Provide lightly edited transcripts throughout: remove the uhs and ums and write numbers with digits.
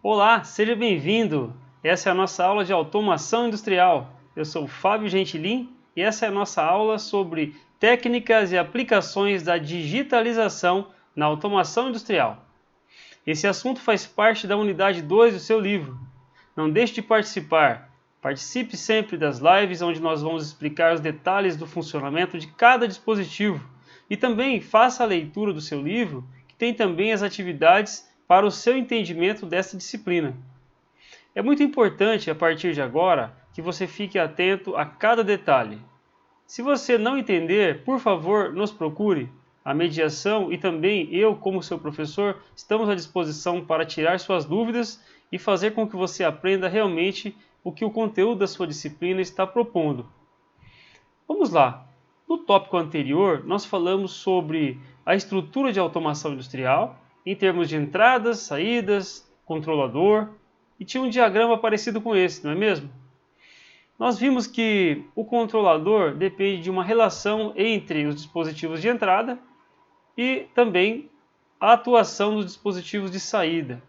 Olá, seja bem-vindo! Essa é a nossa aula de automação industrial. Eu sou o Fábio Gentilin e essa é a nossa aula sobre técnicas e aplicações da digitalização na automação industrial. Esse assunto faz parte da unidade 2 do seu livro. Não deixe de participar. Participe sempre das lives onde nós vamos explicar os detalhes do funcionamento de cada dispositivo. E também faça a leitura do seu livro, que tem também as atividades para o seu entendimento dessa disciplina. É muito importante, a partir de agora, que você fique atento a cada detalhe. Se você não entender, por favor, nos procure. A mediação e também eu, como seu professor, estamos à disposição para tirar suas dúvidas e fazer com que você aprenda realmente o que o conteúdo da sua disciplina está propondo. Vamos lá! No tópico anterior, nós falamos sobre a estrutura de automação industrial, em termos de entradas, saídas, controlador, e tinha um diagrama parecido com esse, não é mesmo? Nós vimos que o controlador depende de uma relação entre os dispositivos de entrada e também a atuação dos dispositivos de saída.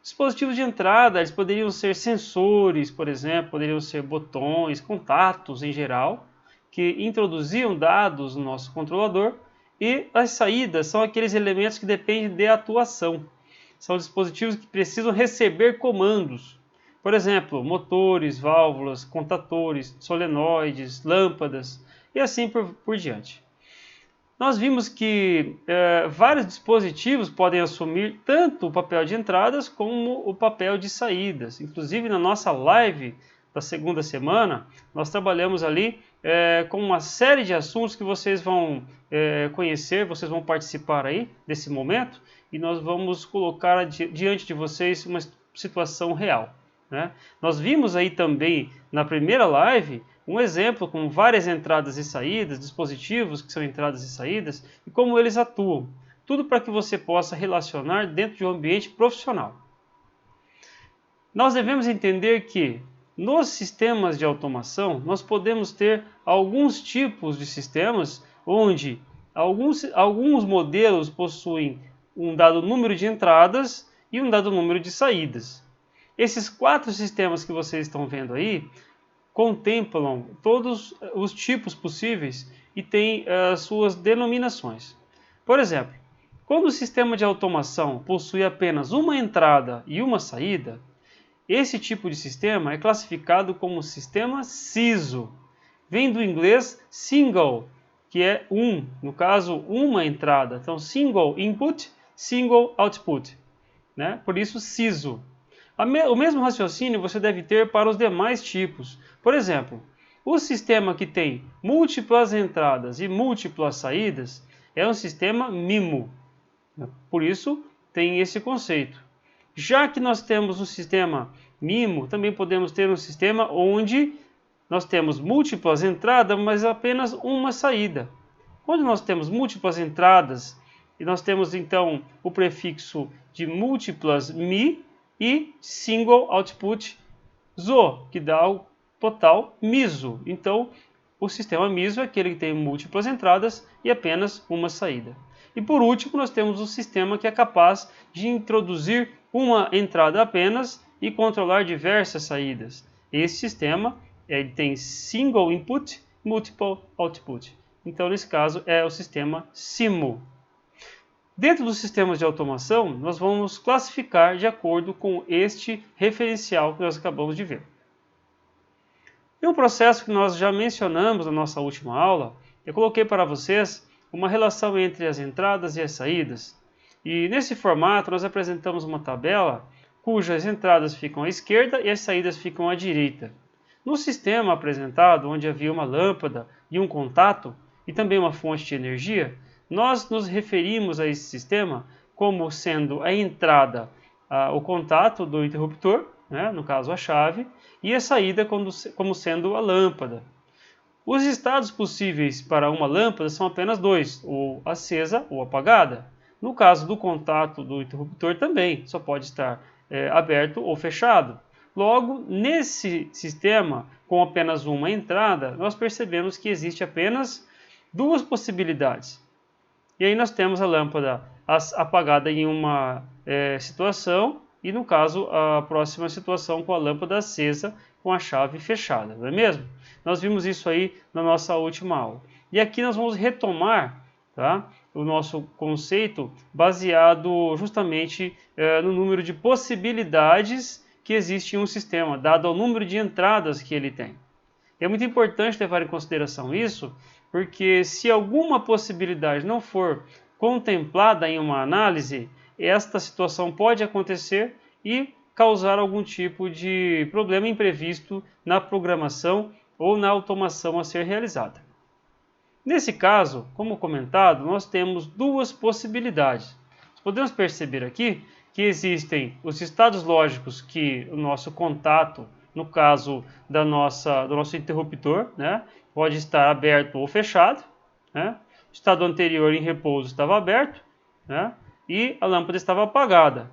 Os dispositivos de entrada eles poderiam ser sensores, por exemplo, poderiam ser botões, contatos em geral, que introduziam dados no nosso controlador, e as saídas são aqueles elementos que dependem de atuação. São dispositivos que precisam receber comandos. Por exemplo, motores, válvulas, contatores, solenoides, lâmpadas e assim por diante. Nós vimos que vários dispositivos podem assumir tanto o papel de entradas como o papel de saídas. Inclusive na nossa live da segunda semana, nós trabalhamos ali com uma série de assuntos que vocês vão conhecer, vocês vão participar aí desse momento e nós vamos colocar diante de vocês uma situação real. Né? Nós vimos aí também na primeira live um exemplo com várias entradas e saídas, dispositivos que são entradas e saídas e como eles atuam. Tudo para que você possa relacionar dentro de um ambiente profissional. Nós devemos entender que nos sistemas de automação nós podemos ter alguns tipos de sistemas onde alguns modelos possuem um dado número de entradas e um dado número de saídas. Esses 4 sistemas que vocês estão vendo aí contemplam todos os tipos possíveis e têm suas denominações. Por exemplo, quando o sistema de automação possui apenas uma entrada e uma saída, esse tipo de sistema é classificado como sistema SISO. Vem do inglês single, que é no caso, uma entrada. Então, single input, single output. Né? Por isso, SISO. O mesmo raciocínio você deve ter para os demais tipos. Por exemplo, o sistema que tem múltiplas entradas e múltiplas saídas é um sistema MIMO. Por isso, tem esse conceito. Já que nós temos um sistema MIMO, também podemos ter um sistema onde nós temos múltiplas entradas, mas apenas uma saída. Quando nós temos múltiplas entradas, e nós temos então o prefixo de múltiplas MI e single output ZO, que dá o total MISO. Então, o sistema MISO é aquele que tem múltiplas entradas e apenas uma saída. E por último, nós temos o sistema que é capaz de introduzir uma entrada apenas e controlar diversas saídas. Esse sistema ele tem single input, multiple output. Então, nesse caso, é o sistema SIMO. Dentro dos sistemas de automação, nós vamos classificar de acordo com este referencial que nós acabamos de ver. E um processo que nós já mencionamos na nossa última aula, eu coloquei para vocês uma relação entre as entradas e as saídas. E nesse formato nós apresentamos uma tabela cujas entradas ficam à esquerda e as saídas ficam à direita. No sistema apresentado, onde havia uma lâmpada e um contato, e também uma fonte de energia, nós nos referimos a esse sistema como sendo a entrada, o contato do interruptor, né, no caso a chave, e a saída como sendo a lâmpada. Os estados possíveis para uma lâmpada são apenas 2, ou acesa ou apagada. No caso do contato do interruptor também, só pode estar aberto ou fechado. Logo, nesse sistema, com apenas uma entrada, nós percebemos que existe apenas 2 possibilidades. E aí nós temos a lâmpada apagada em uma situação e, no caso, a próxima situação com a lâmpada acesa com a chave fechada, não é mesmo? Nós vimos isso aí na nossa última aula. E aqui nós vamos retomar, tá, o nosso conceito baseado justamente no número de possibilidades que existe em um sistema, dado o número de entradas que ele tem. É muito importante levar em consideração isso, porque se alguma possibilidade não for contemplada em uma análise, esta situação pode acontecer e causar algum tipo de problema imprevisto na programação ou na automação a ser realizada. Nesse caso, como comentado, nós temos duas possibilidades. Podemos perceber aqui que existem os estados lógicos que o nosso contato, no caso do nosso interruptor, né, pode estar aberto ou fechado. Né? O estado anterior em repouso estava aberto, né, e a lâmpada estava apagada.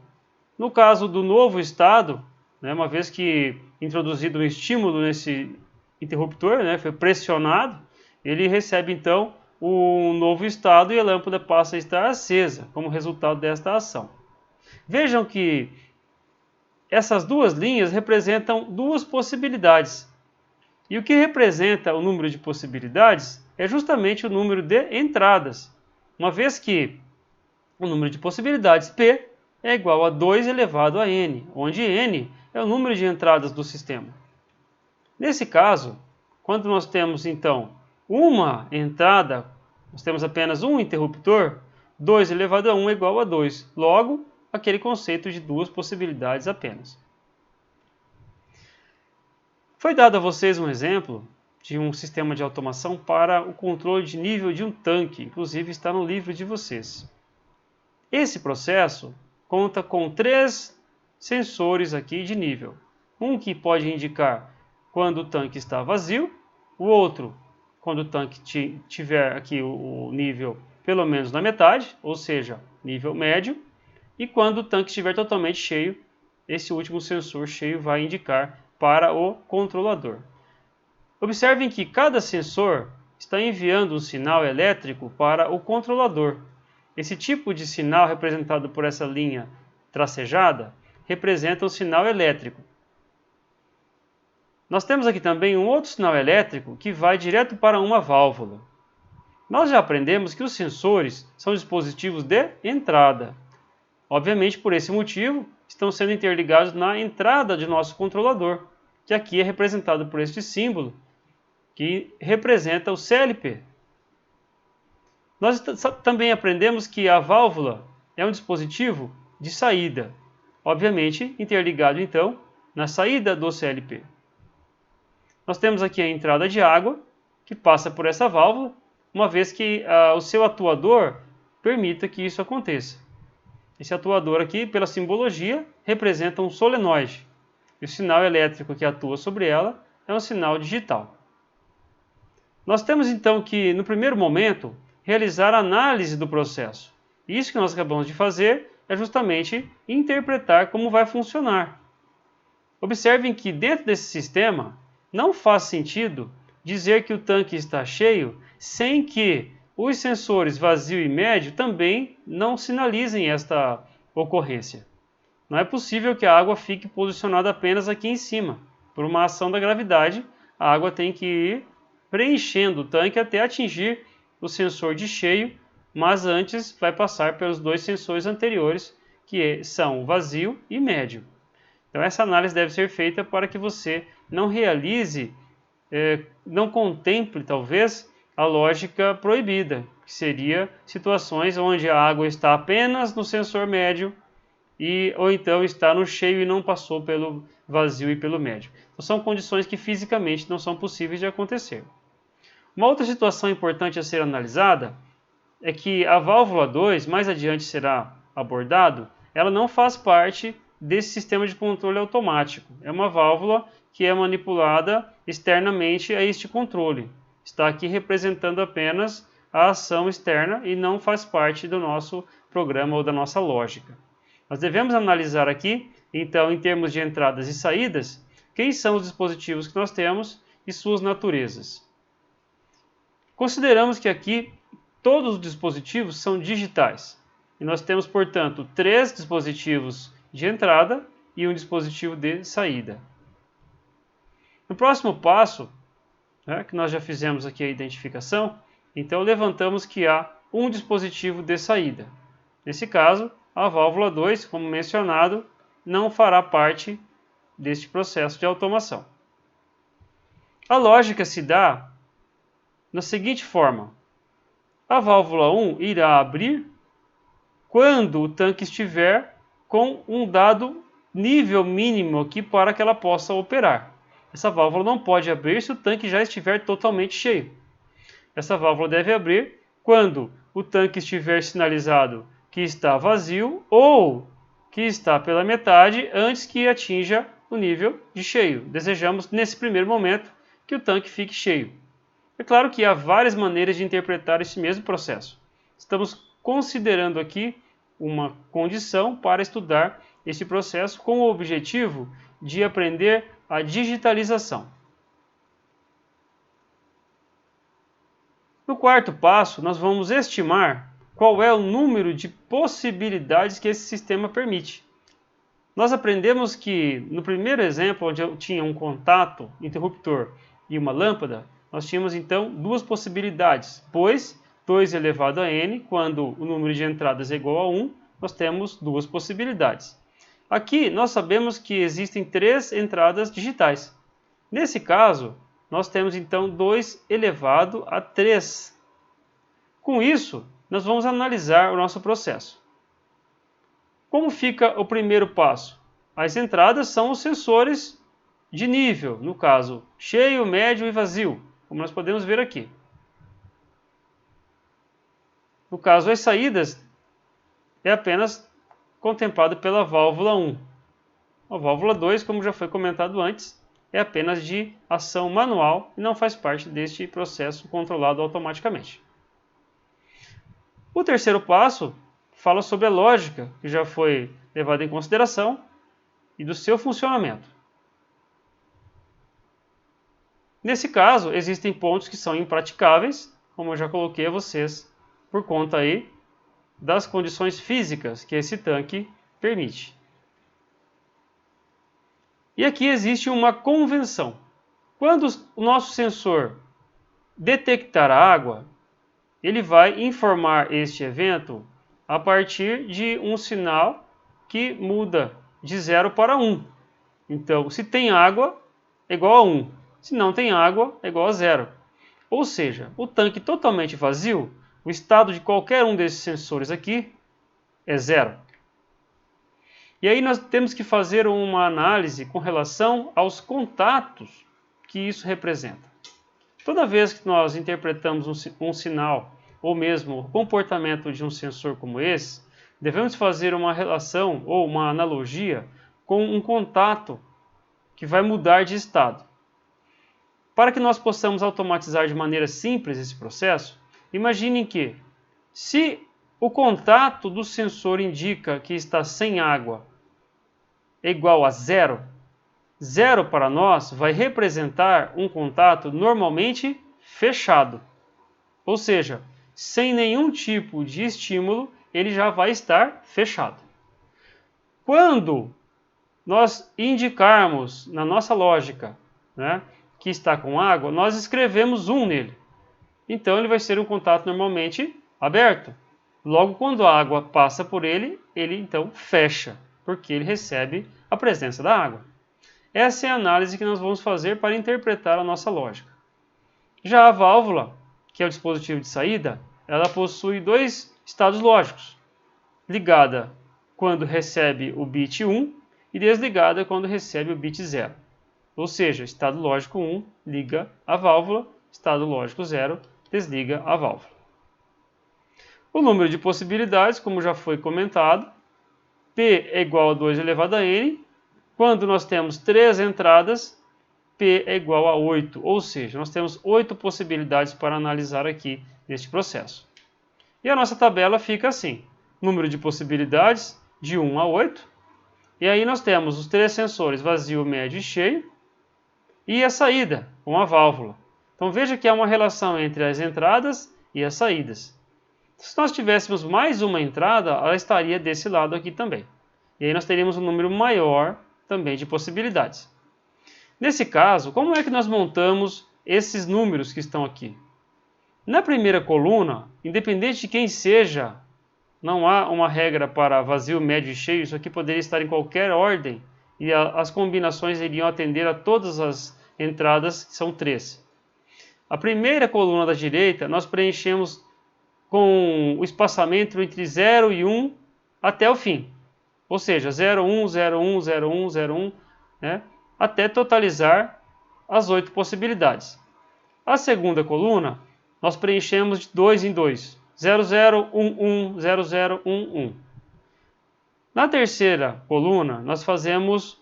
No caso do novo estado, né, uma vez que introduzido um estímulo nesse interruptor, né, foi pressionado, ele recebe então um novo estado e a lâmpada passa a estar acesa como resultado desta ação. Vejam que essas duas linhas representam duas possibilidades. E o que representa o número de possibilidades é justamente o número de entradas, uma vez que o número de possibilidades P é igual a 2 elevado a n, onde n é o número de entradas do sistema. Nesse caso, quando nós temos então uma entrada, nós temos apenas um interruptor, 2 elevado a 1 é igual a 2. Logo, aquele conceito de duas possibilidades apenas. Foi dado a vocês um exemplo de um sistema de automação para o controle de nível de um tanque, inclusive está no livro de vocês. Esse processo conta com 3 sensores aqui de nível. Um que pode indicar quando o tanque está vazio, o outro quando o tanque tiver aqui o nível pelo menos na metade, ou seja, nível médio, e quando o tanque estiver totalmente cheio, esse último sensor cheio vai indicar para o controlador. Observem que cada sensor está enviando um sinal elétrico para o controlador. Esse tipo de sinal representado por essa linha tracejada representa um sinal elétrico. Nós temos aqui também um outro sinal elétrico que vai direto para uma válvula. Nós já aprendemos que os sensores são dispositivos de entrada. Obviamente, por esse motivo, estão sendo interligados na entrada de nosso controlador, que aqui é representado por este símbolo, que representa o CLP. Nós também aprendemos que a válvula é um dispositivo de saída, obviamente interligado então na saída do CLP. Nós temos aqui a entrada de água, que passa por essa válvula, uma vez que o seu atuador permita que isso aconteça. Esse atuador aqui, pela simbologia, representa um solenoide. E o sinal elétrico que atua sobre ela é um sinal digital. Nós temos então que, no primeiro momento, realizar a análise do processo. E isso que nós acabamos de fazer é justamente interpretar como vai funcionar. Observem que dentro desse sistema não faz sentido dizer que o tanque está cheio sem que os sensores vazio e médio também não sinalizem esta ocorrência. Não é possível que a água fique posicionada apenas aqui em cima. Por uma ação da gravidade, a água tem que ir preenchendo o tanque até atingir o sensor de cheio, mas antes vai passar pelos 2 sensores anteriores, que são vazio e médio. Então essa análise deve ser feita para que você não realize, não contemple talvez a lógica proibida, que seria situações onde a água está apenas no sensor médio ou então está no cheio e não passou pelo vazio e pelo médio. Então, são condições que fisicamente não são possíveis de acontecer. Uma outra situação importante a ser analisada é que a válvula 2, mais adiante será abordado, ela não faz parte desse sistema de controle automático. É uma válvula que é manipulada externamente a este controle. Está aqui representando apenas a ação externa e não faz parte do nosso programa ou da nossa lógica. Nós devemos analisar aqui, então, em termos de entradas e saídas, quem são os dispositivos que nós temos e suas naturezas. Consideramos que aqui todos os dispositivos são digitais. E nós temos, portanto, 3 dispositivos de entrada e um dispositivo de saída. No próximo passo, que nós já fizemos aqui a identificação, então levantamos que há um dispositivo de saída. Nesse caso, a válvula 2, como mencionado, não fará parte deste processo de automação. A lógica se dá da seguinte forma: a válvula 1 irá abrir quando o tanque estiver com um dado nível mínimo aqui para que ela possa operar. Essa válvula não pode abrir se o tanque já estiver totalmente cheio. Essa válvula deve abrir quando o tanque estiver sinalizado que está vazio ou que está pela metade antes que atinja o nível de cheio. Desejamos, nesse primeiro momento, que o tanque fique cheio. É claro que há várias maneiras de interpretar esse mesmo processo. Estamos considerando aqui uma condição para estudar esse processo com o objetivo de aprender a digitalização. No quarto passo, nós vamos estimar qual é o número de possibilidades que esse sistema permite. Nós aprendemos que no primeiro exemplo, onde eu tinha um contato, interruptor e uma lâmpada, nós tínhamos então duas possibilidades, pois 2 elevado a n, quando o número de entradas é igual a 1, nós temos duas possibilidades. Aqui nós sabemos que existem 3 entradas digitais. Nesse caso, nós temos então 2 elevado a 3. Com isso, nós vamos analisar o nosso processo. Como fica o primeiro passo? As entradas são os sensores de nível, no caso, cheio, médio e vazio, como nós podemos ver aqui. No caso, as saídas é apenas contemplado pela válvula 1. A válvula 2, como já foi comentado antes, é apenas de ação manual e não faz parte deste processo controlado automaticamente. O terceiro passo fala sobre a lógica que já foi levada em consideração e do seu funcionamento. Nesse caso, existem pontos que são impraticáveis, como eu já coloquei a vocês, por conta aí das condições físicas que esse tanque permite. E aqui existe uma convenção. Quando o nosso sensor detectar a água, ele vai informar este evento a partir de um sinal que muda de 0 para 1. Então, se tem água, é igual a 1. Se não tem água, é igual a 0. Ou seja, o tanque totalmente vazio, o estado de qualquer um desses sensores aqui é 0. E aí nós temos que fazer uma análise com relação aos contatos que isso representa. Toda vez que nós interpretamos um sinal, ou mesmo o comportamento de um sensor como esse, devemos fazer uma relação ou uma analogia com um contato que vai mudar de estado. Para que nós possamos automatizar de maneira simples esse processo, imaginem que, se o contato do sensor indica que está sem água é igual a 0, 0 para nós vai representar um contato normalmente fechado. Ou seja, sem nenhum tipo de estímulo, ele já vai estar fechado. Quando nós indicarmos na nossa lógica, que está com água, nós escrevemos 1 nele. Então ele vai ser um contato normalmente aberto. Logo, quando a água passa por ele, ele então fecha, porque ele recebe a presença da água. Essa é a análise que nós vamos fazer para interpretar a nossa lógica. Já a válvula, que é o dispositivo de saída, ela possui 2 estados lógicos. Ligada quando recebe o bit 1 e desligada quando recebe o bit 0. Ou seja, estado lógico 1 liga a válvula, estado lógico 0 desliga a válvula. O número de possibilidades, como já foi comentado, P é igual a 2 elevado a n. Quando nós temos 3 entradas, P é igual a 8, ou seja, nós temos 8 possibilidades para analisar aqui neste processo. E a nossa tabela fica assim, número de possibilidades de 1 a 8, e aí nós temos os 3 sensores vazio, médio e cheio, e a saída com a válvula. Então veja que há uma relação entre as entradas e as saídas. Se nós tivéssemos mais uma entrada, ela estaria desse lado aqui também. E aí nós teríamos um número maior também de possibilidades. Nesse caso, como é que nós montamos esses números que estão aqui? Na primeira coluna, independente de quem seja, não há uma regra para vazio, médio e cheio. Isso aqui poderia estar em qualquer ordem e as combinações iriam atender a todas as entradas, que são 3. A primeira coluna da direita, nós preenchemos com o espaçamento entre 0 e 1 até o fim. Ou seja, 0, 1, 0, 1, 0, 1, 0, 1, né? Até totalizar as 8 possibilidades. A segunda coluna, nós preenchemos de 2 em 2. 0, 0, 1, 1, 0, 0, 1, 1. Na terceira coluna, nós fazemos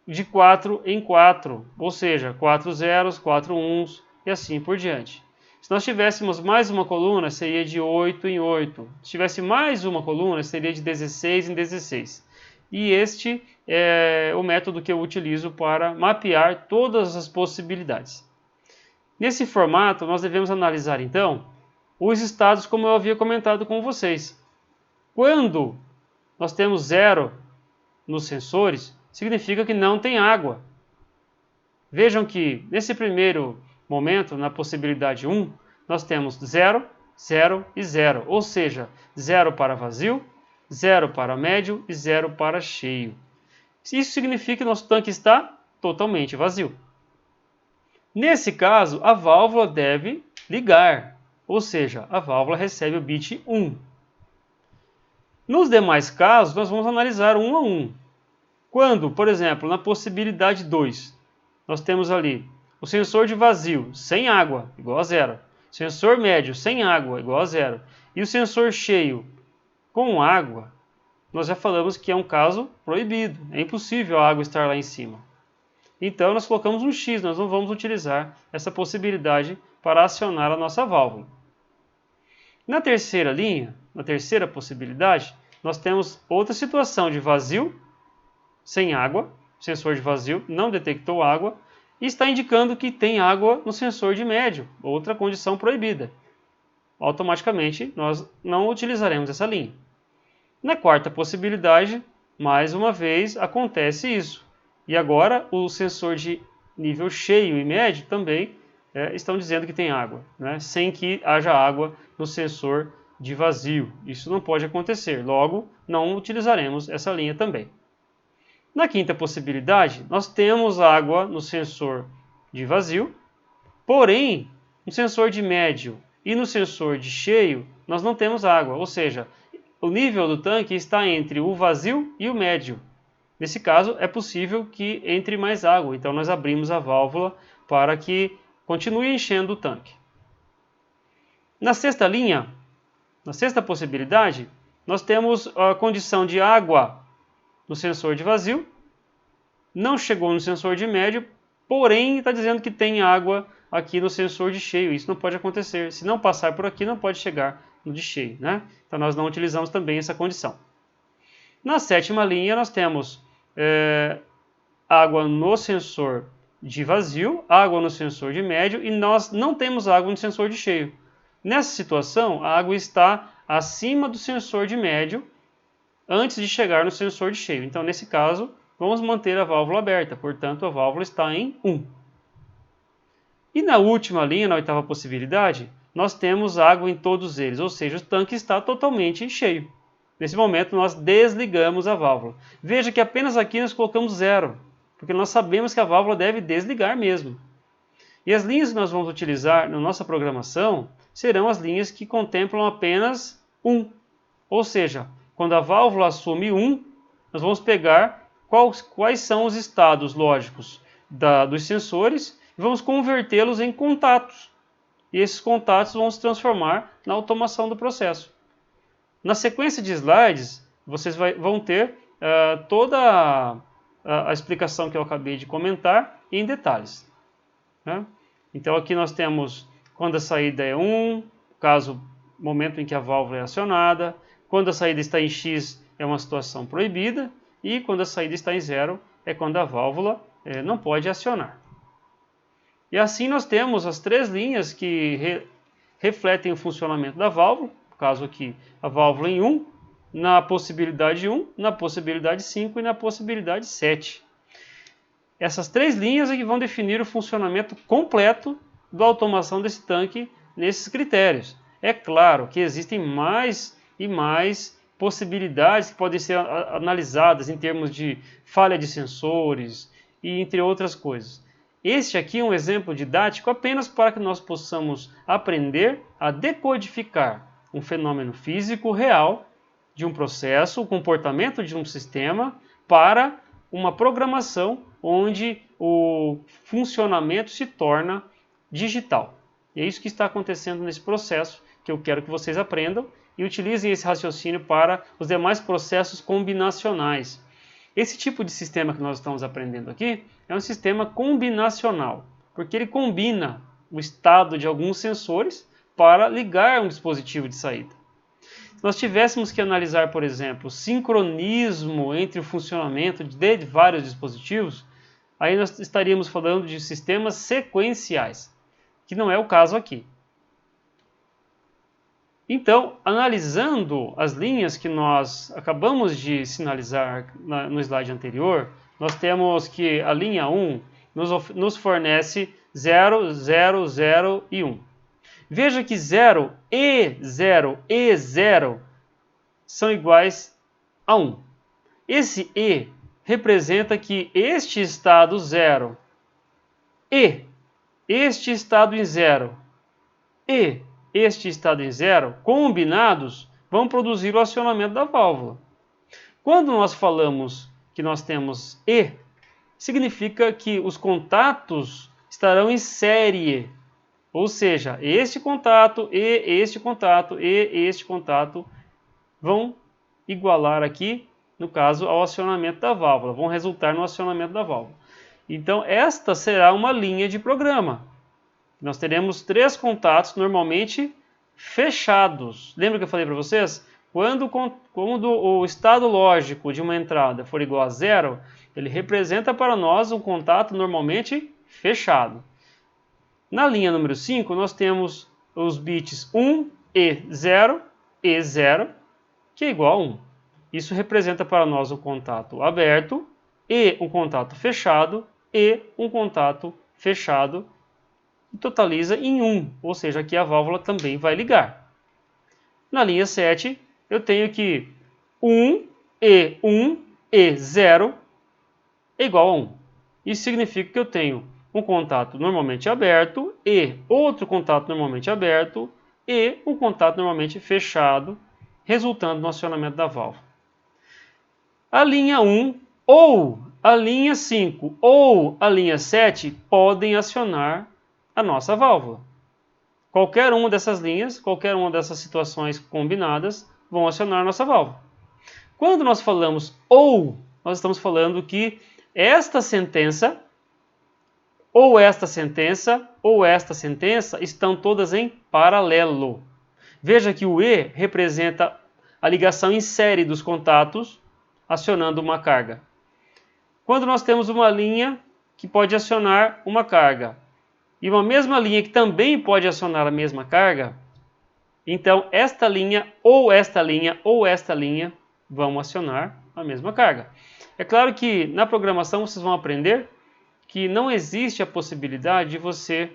de 4 em 4, ou seja, 4 zeros, 4 uns e assim por diante. Se nós tivéssemos mais uma coluna, seria de 8 em 8. Se tivesse mais uma coluna, seria de 16 em 16. E este é o método que eu utilizo para mapear todas as possibilidades. Nesse formato, nós devemos analisar, então, os estados como eu havia comentado com vocês. Quando nós temos 0 nos sensores, significa que não tem água. Vejam que, nesse primeiro momento, na possibilidade 1, nós temos 0, 0 e 0. Ou seja, 0 para vazio, 0 para médio e 0 para cheio. Isso significa que nosso tanque está totalmente vazio. Nesse caso, a válvula deve ligar, ou seja, a válvula recebe o bit 1. Nos demais casos, nós vamos analisar um a um. Quando, por exemplo, na possibilidade 2, nós temos ali o sensor de vazio sem água, igual a 0. Sensor médio sem água, igual a 0. E o sensor cheio com água, nós já falamos que é um caso proibido. É impossível a água estar lá em cima. Então, nós colocamos um X, nós não vamos utilizar essa possibilidade para acionar a nossa válvula. Na terceira linha, na terceira possibilidade, nós temos outra situação de vazio sem água. O sensor de vazio não detectou água e está indicando que tem água no sensor de médio, outra condição proibida. Automaticamente, nós não utilizaremos essa linha. Na quarta possibilidade, mais uma vez, acontece isso. E agora, o sensor de nível cheio e médio também estão dizendo que tem água, né? Sem que haja água no sensor de vazio. Isso não pode acontecer, logo, não utilizaremos essa linha também. Na quinta possibilidade, nós temos água no sensor de vazio, porém, no sensor de médio e no sensor de cheio, nós não temos água, ou seja, o nível do tanque está entre o vazio e o médio. Nesse caso, é possível que entre mais água, então nós abrimos a válvula para que continue enchendo o tanque. Na sexta linha, na sexta possibilidade, nós temos a condição de água no sensor de vazio, não chegou no sensor de médio, porém está dizendo que tem água aqui no sensor de cheio. Isso não pode acontecer. Se não passar por aqui, não pode chegar no de cheio, né? Então nós não utilizamos também essa condição. Na sétima linha, nós temos água no sensor de vazio, água no sensor de médio e nós não temos água no sensor de cheio. Nessa situação, a água está acima do sensor de médio antes de chegar no sensor de cheio. Então, nesse caso, vamos manter a válvula aberta, portanto, a válvula está em 1. E na última linha, na oitava possibilidade, nós temos água em todos eles, ou seja, o tanque está totalmente cheio. Nesse momento, nós desligamos a válvula. Veja que apenas aqui nós colocamos 0, porque nós sabemos que a válvula deve desligar mesmo. E as linhas que nós vamos utilizar na nossa programação serão as linhas que contemplam apenas 1. Ou seja, quando a válvula assume 1, nós vamos pegar quais são os estados lógicos dos sensores e vamos convertê-los em contatos. E esses contatos vão se transformar na automação do processo. Na sequência de slides, vocês vão ter toda a explicação que eu acabei de comentar em detalhes, né? Então aqui nós temos quando a saída é 1, momento em que a válvula é acionada, quando a saída está em X é uma situação proibida e quando a saída está em 0 é quando a válvula não pode acionar. E assim nós temos as 3 linhas que refletem o funcionamento da válvula. No caso aqui, a válvula em 1, na possibilidade 1, na possibilidade 5 e na possibilidade 7. Essas 3 linhas é que vão definir o funcionamento completo da automação desse tanque nesses critérios. É claro que existem mais e mais possibilidades que podem ser analisadas em termos de falha de sensores e entre outras coisas. Este aqui é um exemplo didático apenas para que nós possamos aprender a decodificar um fenômeno físico real de um processo, o comportamento de um sistema, para uma programação onde o funcionamento se torna digital. E é isso que está acontecendo nesse processo que eu quero que vocês aprendam e utilizem esse raciocínio para os demais processos combinacionais. Esse tipo de sistema que nós estamos aprendendo aqui é um sistema combinacional, porque ele combina o estado de alguns sensores para ligar um dispositivo de saída. Se nós tivéssemos que analisar, por exemplo, o sincronismo entre o funcionamento de vários dispositivos, aí nós estaríamos falando de sistemas sequenciais, que não é o caso aqui. Então, analisando as linhas que nós acabamos de sinalizar no slide anterior, nós temos que a linha 1 nos fornece 0, 0, 0 e 1. Veja que 0 e 0 e 0 são iguais a 1. Esse E representa que este estado 0 e este estado em 0 e este estado em 0, combinados, vão produzir o acionamento da válvula. Quando nós falamos que nós temos E, significa que os contatos estarão em série. Ou seja, este contato e este contato e este contato vão igualar aqui, no caso, ao acionamento da válvula, vão resultar no acionamento da válvula. Então, esta será uma linha de programa. Nós teremos 3 contatos normalmente fechados. Lembra que eu falei para vocês? Quando o estado lógico de uma entrada for igual a 0, ele representa para nós um contato normalmente fechado. Na linha número 5, nós temos os bits 1 e 0, que é igual a 1. Isso representa para nós um contato aberto e um contato fechado e um contato fechado, e totaliza em 1, ou seja, aqui a válvula também vai ligar. Na linha 7, eu tenho que 1 e 0 é igual a 1. Isso significa que eu tenho um contato normalmente aberto e outro contato normalmente aberto e um contato normalmente fechado, resultando no acionamento da válvula. A linha 1 ou a linha 5 ou a linha 7 podem acionar a nossa válvula. Qualquer uma dessas linhas, qualquer uma dessas situações combinadas vão acionar a nossa válvula. Quando nós falamos ou, nós estamos falando que esta sentença ou esta sentença ou esta sentença estão todas em paralelo. Veja que o E representa a ligação em série dos contatos acionando uma carga. Quando nós temos uma linha que pode acionar uma carga e uma mesma linha que também pode acionar a mesma carga, então esta linha ou esta linha ou esta linha vão acionar a mesma carga. É claro que na programação vocês vão aprender que não existe a possibilidade de você,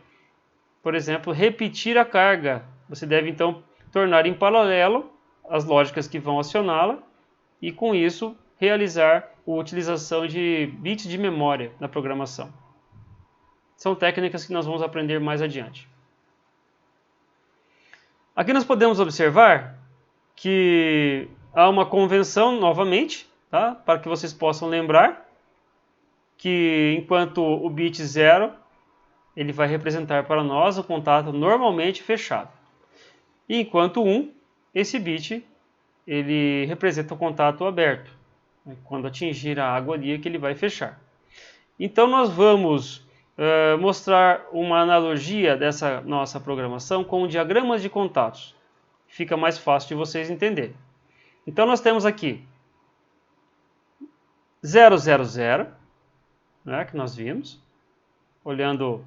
por exemplo, repetir a carga. Você deve então tornar em paralelo as lógicas que vão acioná-la e com isso realizar a utilização de bits de memória na programação. São técnicas que nós vamos aprender mais adiante. Aqui nós podemos observar que há uma convenção, novamente, tá? Para que vocês possam lembrar que enquanto o bit 0 ele vai representar para nós o contato normalmente fechado. E enquanto 1, esse bit ele representa o contato aberto. Quando atingir a água ali é que ele vai fechar. Então nós vamos mostrar uma analogia dessa nossa programação com diagramas de contatos. Fica mais fácil de vocês entenderem. Então nós temos aqui 0, 0, 0, né, que nós vimos, olhando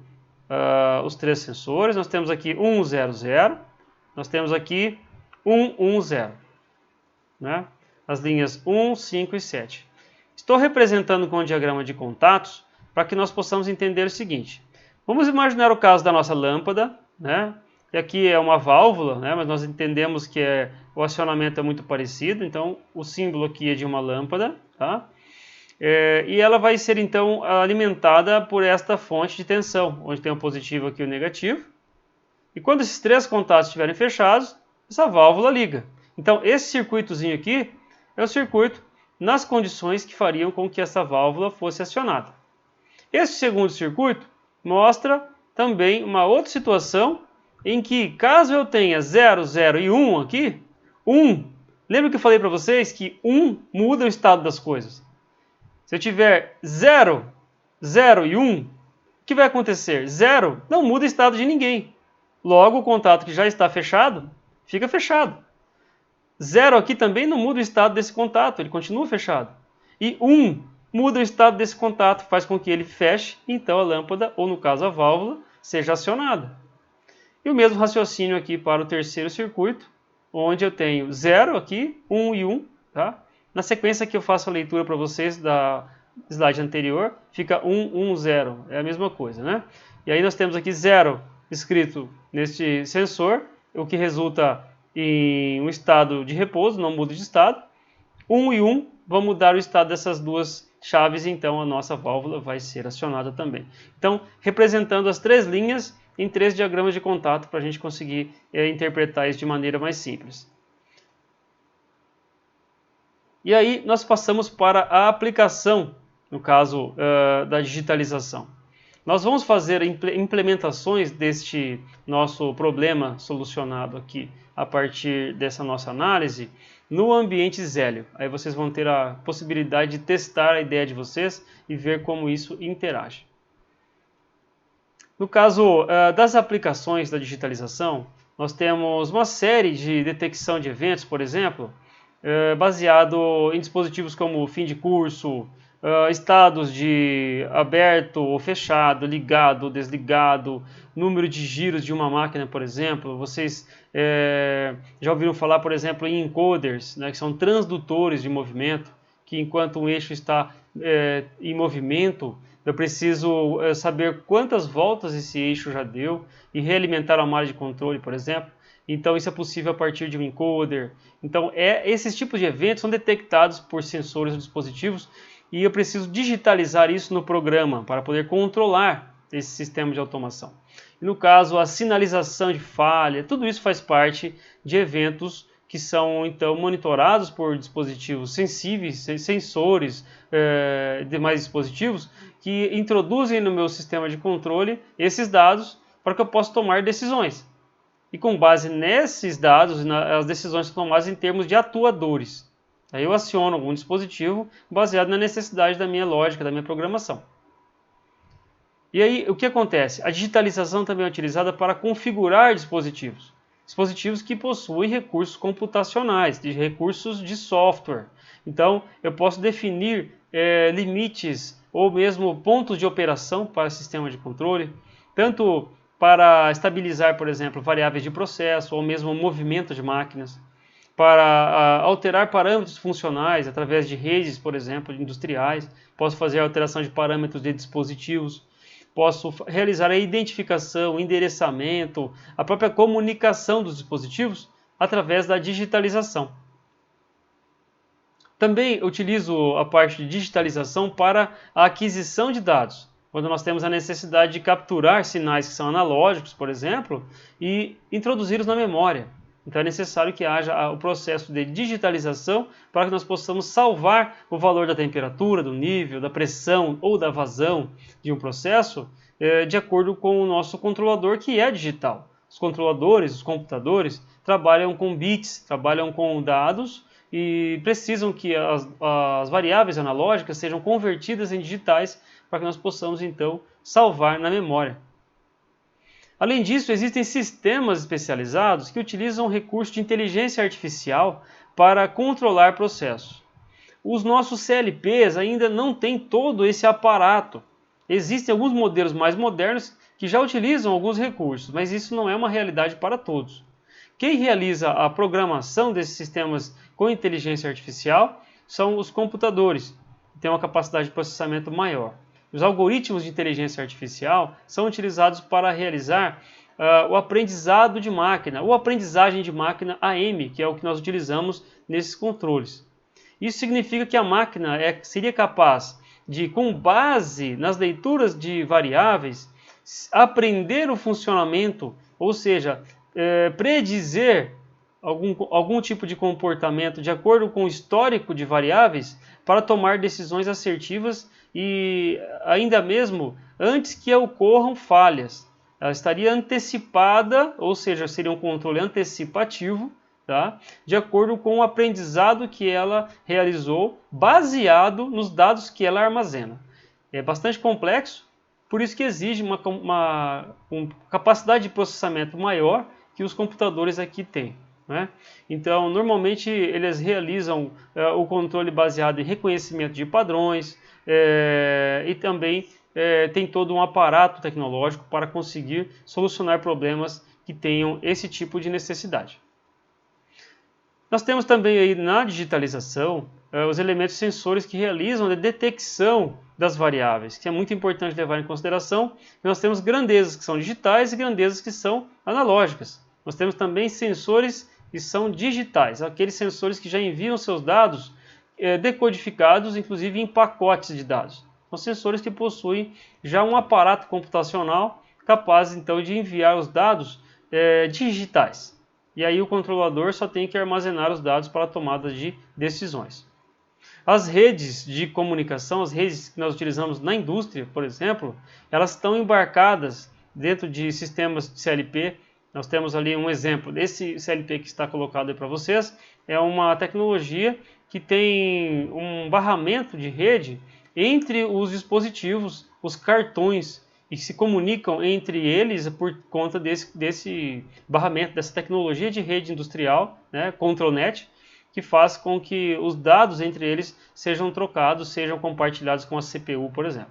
os 3 sensores. Nós temos aqui 1, 0, 0, nós temos aqui 1, 1, 0. Né? as linhas 1, 5 e 7. Estou representando com o diagrama de contatos para que nós possamos entender o seguinte. Vamos imaginar o caso da nossa lâmpada, né? E aqui é uma válvula, né? Mas nós entendemos que o acionamento é muito parecido, então o símbolo aqui é de uma lâmpada, tá? E ela vai ser então alimentada por esta fonte de tensão, onde tem o positivo aqui e o negativo. E quando esses três contatos estiverem fechados, essa válvula liga. Então esse circuitozinho aqui é o circuito nas condições que fariam com que essa válvula fosse acionada. Esse segundo circuito mostra também uma outra situação em que, caso eu tenha 0, 0 e 1 aqui, 1, lembra que eu falei para vocês que 1 muda o estado das coisas. Se eu tiver 0, 0 e 1, o que vai acontecer? 0 não muda o estado de ninguém. Logo, o contato que já está fechado, fica fechado. 0 aqui também não muda o estado desse contato, ele continua fechado. E 1 muda o estado desse contato, faz com que ele feche, então a lâmpada, ou no caso a válvula, seja acionada. E o mesmo raciocínio aqui para o terceiro circuito, onde eu tenho 0 aqui, 1 e 1. Tá? Na sequência que eu faço a leitura para vocês da slide anterior, fica 1, 1, 0. É a mesma coisa, né? E aí nós temos aqui 0 escrito neste sensor, o que resulta em um estado de repouso, não muda de estado. 1 e 1 vão mudar o estado dessas duas chaves, então a nossa válvula vai ser acionada também. Então, representando as três linhas em três diagramas de contato para a gente conseguir interpretar isso de maneira mais simples. E aí nós passamos para a aplicação, no caso da digitalização. Nós vamos fazer implementações deste nosso problema solucionado aqui a partir dessa nossa análise no ambiente Zélio. Aí vocês vão ter a possibilidade de testar a ideia de vocês e ver como isso interage. No caso das aplicações da digitalização, nós temos uma série de detecção de eventos, por exemplo, baseado em dispositivos como fim de curso, estados de aberto ou fechado, ligado ou desligado, número de giros de uma máquina, por exemplo. Vocês já ouviram falar, por exemplo, em encoders, né, que são transdutores de movimento, que enquanto um eixo está em movimento, eu preciso saber quantas voltas esse eixo já deu e realimentar a malha de controle, por exemplo. Então isso é possível a partir de um encoder. Então esses tipos de eventos são detectados por sensores ou dispositivos e eu preciso digitalizar isso no programa para poder controlar esse sistema de automação. E no caso, a sinalização de falha, tudo isso faz parte de eventos que são então monitorados por dispositivos sensíveis, sensores, demais dispositivos, que introduzem no meu sistema de controle esses dados para que eu possa tomar decisões. E com base nesses dados, as decisões são tomadas em termos de atuadores. Aí eu aciono algum dispositivo baseado na necessidade da minha lógica, da minha programação. E aí o que acontece? A digitalização também é utilizada para configurar dispositivos. Dispositivos que possuem recursos computacionais, recursos de software. Então eu posso definir limites ou mesmo pontos de operação para o sistema de controle, tanto para estabilizar, por exemplo, variáveis de processo ou mesmo o movimento de máquinas, para alterar parâmetros funcionais através de redes, por exemplo, industriais. Posso fazer a alteração de parâmetros de dispositivos, posso realizar a identificação, endereçamento, a própria comunicação dos dispositivos através da digitalização. Também utilizo a parte de digitalização para a aquisição de dados, quando nós temos a necessidade de capturar sinais que são analógicos, por exemplo, e introduzi-los na memória. Então é necessário que haja o processo de digitalização para que nós possamos salvar o valor da temperatura, do nível, da pressão ou da vazão de um processo de acordo com o nosso controlador, que é digital. Os controladores, os computadores, trabalham com bits, trabalham com dados e precisam que as variáveis analógicas sejam convertidas em digitais para que nós possamos então salvar na memória. Além disso, existem sistemas especializados que utilizam recursos de inteligência artificial para controlar processos. Os nossos CLPs ainda não têm todo esse aparato. Existem alguns modelos mais modernos que já utilizam alguns recursos, mas isso não é uma realidade para todos. Quem realiza a programação desses sistemas com inteligência artificial são os computadores, que têm uma capacidade de processamento maior. Os algoritmos de inteligência artificial são utilizados para realizar o aprendizado de máquina, ou aprendizagem de máquina AM, que é o que nós utilizamos nesses controles. Isso significa que a máquina seria capaz de, com base nas leituras de variáveis, aprender o funcionamento, ou seja, predizer algum tipo de comportamento de acordo com o histórico de variáveis para tomar decisões assertivas e ainda mesmo antes que ocorram falhas. Ela estaria antecipada, ou seja, seria um controle antecipativo, tá? De acordo com o aprendizado que ela realizou, baseado nos dados que ela armazena. É bastante complexo, por isso que exige uma capacidade de processamento maior que os computadores aqui têm, né? Então, normalmente eles realizam o controle baseado em reconhecimento de padrões e também tem todo um aparato tecnológico para conseguir solucionar problemas que tenham esse tipo de necessidade. Nós temos também aí na digitalização os elementos sensores que realizam a detecção das variáveis, que é muito importante levar em consideração. Nós temos grandezas que são digitais e grandezas que são analógicas. Nós temos também sensores que são digitais, aqueles sensores que já enviam seus dados decodificados, inclusive em pacotes de dados. São sensores que possuem já um aparato computacional capaz então de enviar os dados digitais. E aí o controlador só tem que armazenar os dados para a tomada de decisões. As redes de comunicação, as redes que nós utilizamos na indústria, por exemplo, elas estão embarcadas dentro de sistemas de CLP. Nós temos ali um exemplo. Esse CLP que está colocado aí para vocês é uma tecnologia que tem um barramento de rede entre os dispositivos, os cartões, e se comunicam entre eles por conta desse barramento, dessa tecnologia de rede industrial, né, ControlNet, que faz com que os dados entre eles sejam trocados, sejam compartilhados com a CPU, por exemplo,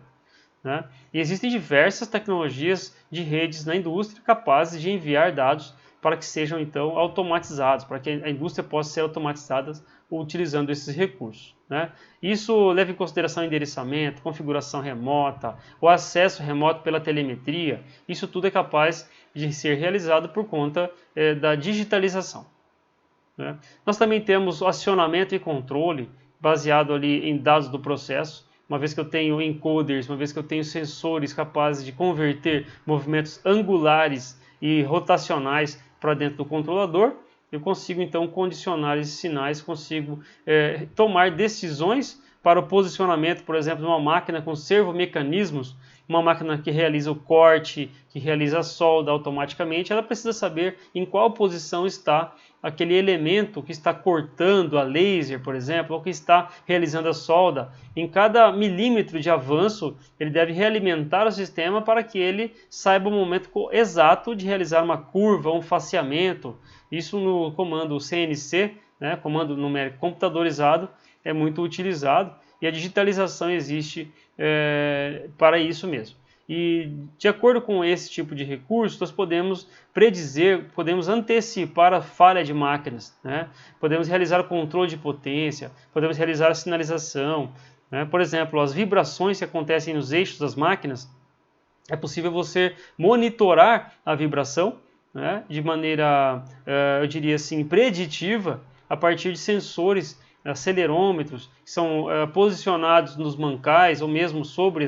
né? E existem diversas tecnologias de redes na indústria capazes de enviar dados para que sejam então automatizados, para que a indústria possa ser automatizada utilizando esses recursos, né? Isso leva em consideração endereçamento, configuração remota, o acesso remoto pela telemetria. Isso tudo é capaz de ser realizado por conta da digitalização, né? Nós também temos o acionamento e controle baseado ali em dados do processo. Uma vez que eu tenho encoders, uma vez que eu tenho sensores capazes de converter movimentos angulares e rotacionais para dentro do controlador, eu consigo então condicionar esses sinais, consigo tomar decisões para o posicionamento, por exemplo, de uma máquina com servomecanismos, uma máquina que realiza o corte, que realiza a solda automaticamente. Ela precisa saber em qual posição está aquele elemento que está cortando a laser, por exemplo, ou que está realizando a solda. Em cada milímetro de avanço, ele deve realimentar o sistema para que ele saiba o momento exato de realizar uma curva, um faceamento. Isso no comando CNC, né, comando numérico computadorizado, é muito utilizado, e a digitalização existe para isso mesmo. E de acordo com esse tipo de recurso, nós podemos predizer, podemos antecipar a falha de máquinas, né? Podemos realizar o controle de potência, podemos realizar a sinalização, né? Por exemplo, as vibrações que acontecem nos eixos das máquinas, é possível você monitorar a vibração, né, de maneira, eu diria assim, preditiva, a partir de sensores, acelerômetros, que são posicionados nos mancais ou mesmo sobre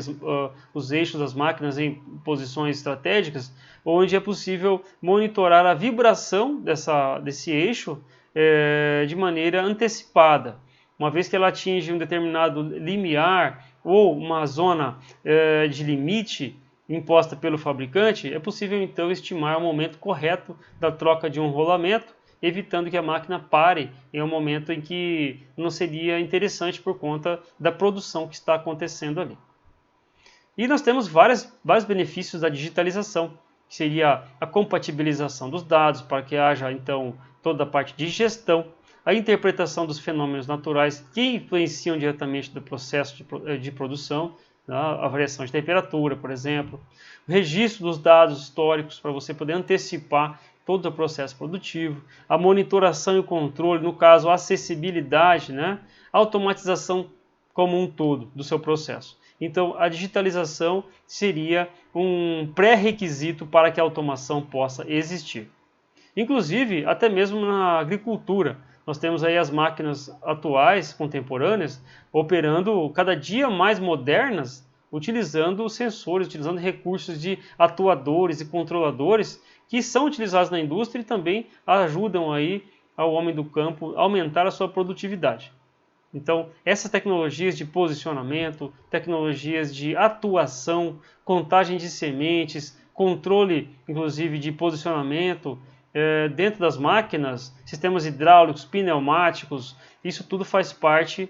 os eixos das máquinas em posições estratégicas, onde é possível monitorar a vibração desse eixo de maneira antecipada. Uma vez que ela atinge um determinado limiar ou uma zona de limite imposta pelo fabricante, é possível então estimar o momento correto da troca de um rolamento, evitando que a máquina pare em um momento em que não seria interessante por conta da produção que está acontecendo ali. E nós temos vários benefícios da digitalização, que seria a compatibilização dos dados, para que haja então toda a parte de gestão, a interpretação dos fenômenos naturais que influenciam diretamente do processo de produção, a variação de temperatura, por exemplo, o registro dos dados históricos para você poder antecipar todo o processo produtivo, a monitoração e o controle, no caso, a acessibilidade, né? A automatização como um todo do seu processo. Então, a digitalização seria um pré-requisito para que a automação possa existir. Inclusive, até mesmo na agricultura, nós temos aí as máquinas atuais, contemporâneas, operando cada dia mais modernas, utilizando sensores, utilizando recursos de atuadores e controladores que são utilizados na indústria e também ajudam aí ao homem do campo a aumentar a sua produtividade. Então, essas tecnologias de posicionamento, tecnologias de atuação, contagem de sementes, controle, inclusive, de posicionamento dentro das máquinas, sistemas hidráulicos, pneumáticos, isso tudo faz parte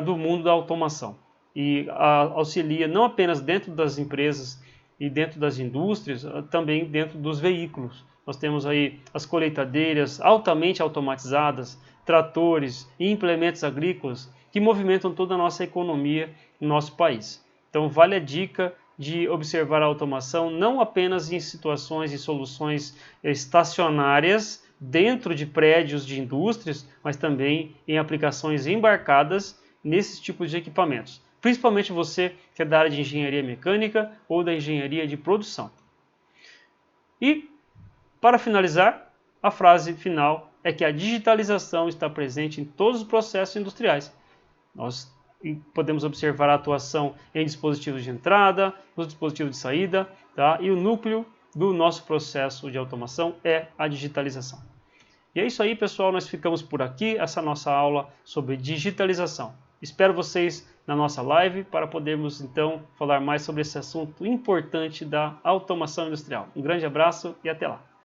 do mundo da automação. E auxilia não apenas dentro das empresas e dentro das indústrias, também dentro dos veículos. Nós temos aí as colheitadeiras altamente automatizadas, tratores e implementos agrícolas que movimentam toda a nossa economia no nosso país. Então vale a dica de observar a automação não apenas em situações e soluções estacionárias dentro de prédios de indústrias, mas também em aplicações embarcadas nesses tipos de equipamentos. Principalmente você que é da área de engenharia mecânica ou da engenharia de produção. E, para finalizar, a frase final é que a digitalização está presente em todos os processos industriais. Nós podemos observar a atuação em dispositivos de entrada, nos dispositivos de saída, tá? E o núcleo do nosso processo de automação é a digitalização. E é isso aí, pessoal, nós ficamos por aqui, essa nossa aula sobre digitalização. Espero vocês na nossa live para podermos então falar mais sobre esse assunto importante da automação industrial. Um grande abraço e até lá!